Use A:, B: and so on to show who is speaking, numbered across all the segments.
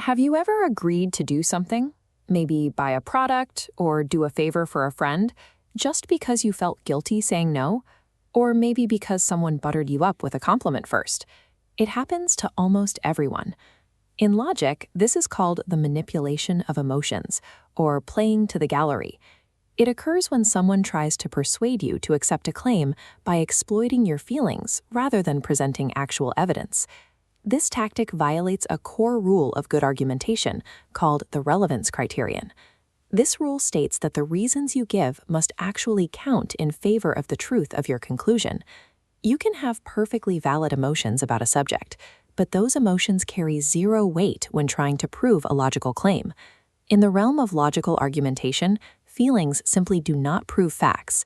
A: Have you ever agreed to do something, maybe buy a product or do a favor for a friend, just because you felt guilty saying no? Or maybe because someone buttered you up with a compliment first? It happens to almost everyone. In logic, this is called the manipulation of emotions, or playing to the gallery. It occurs when someone tries to persuade you to accept a claim by exploiting your feelings rather than presenting actual evidence. This tactic violates a core rule of good argumentation called the relevance criterion. This rule states that the reasons you give must actually count in favor of the truth of your conclusion. You can have perfectly valid emotions about a subject, but those emotions carry zero weight when trying to prove a logical claim. In the realm of logical argumentation, feelings simply do not prove facts.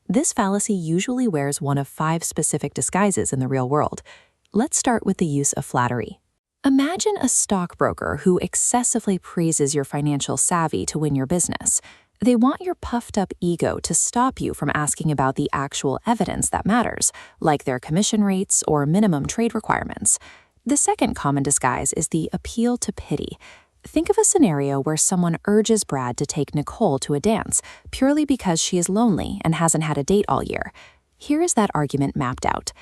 A: This fallacy usually wears one of 5 specific disguises in the real world. Let's start with the use of flattery. Imagine a stockbroker who excessively praises your financial savvy to win your business. They want your puffed-up ego to stop you from asking about the actual evidence that matters, like their commission rates or minimum trade requirements. The second common disguise is the appeal to pity. Think of a scenario where someone urges Brad to take Nicole to a dance purely because she is lonely and hasn't had a date all year. Here is that argument mapped out.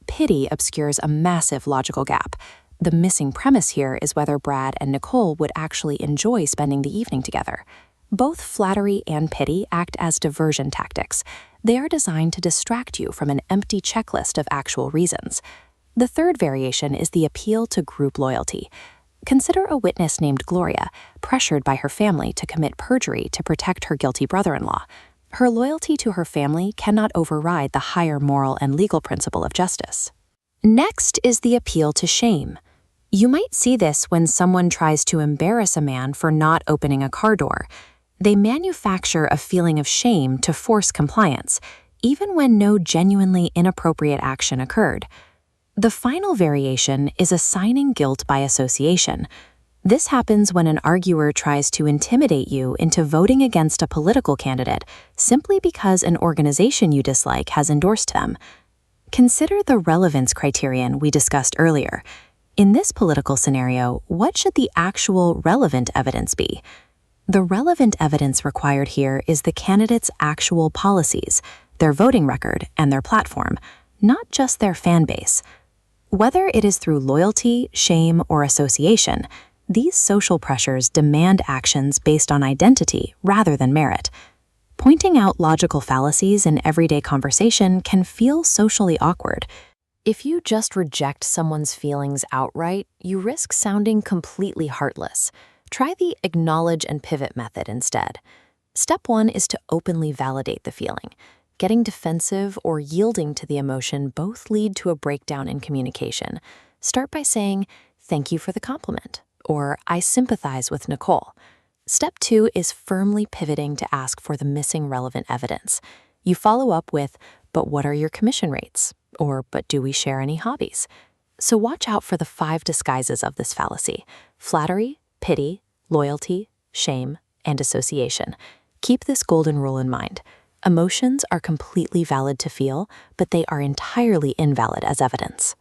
A: Pity obscures a massive logical gap. The missing premise here is whether Brad and Nicole would actually enjoy spending the evening together. Both flattery and pity act as diversion tactics. They are designed to distract you from an empty checklist of actual reasons. The third variation is the appeal to group loyalty. Consider a witness named Gloria, pressured by her family to commit perjury to protect her guilty brother-in-law. Her loyalty to her family cannot override the higher moral and legal principle of justice. Next is the appeal to shame. You might see this when someone tries to embarrass a man for not opening a car door. They manufacture a feeling of shame to force compliance, even when no genuinely inappropriate action occurred. The final variation is assigning guilt by association. This happens when an arguer tries to intimidate you into voting against a political candidate simply because an organization you dislike has endorsed them. Consider the relevance criterion we discussed earlier. In this political scenario, what should the actual relevant evidence be? The relevant evidence required here is the candidate's actual policies, their voting record, and their platform, not just their fan base. Whether it is through loyalty, shame, or association, these social pressures demand actions based on identity rather than merit. Pointing out logical fallacies in everyday conversation can feel socially awkward. If you just reject someone's feelings outright, you risk sounding completely heartless. Try the acknowledge and pivot method instead. Step 1 is to openly validate the feeling. Getting defensive or yielding to the emotion both lead to a breakdown in communication. Start by saying, "Thank you for the compliment," or "I sympathize with Nicole." Step 2 is firmly pivoting to ask for the missing relevant evidence. You follow up with, "But what are your commission rates?" or "But do we share any hobbies?" So watch out for the 5 disguises of this fallacy: flattery, pity, loyalty, shame, and association. Keep this golden rule in mind. Emotions are completely valid to feel, but they are entirely invalid as evidence.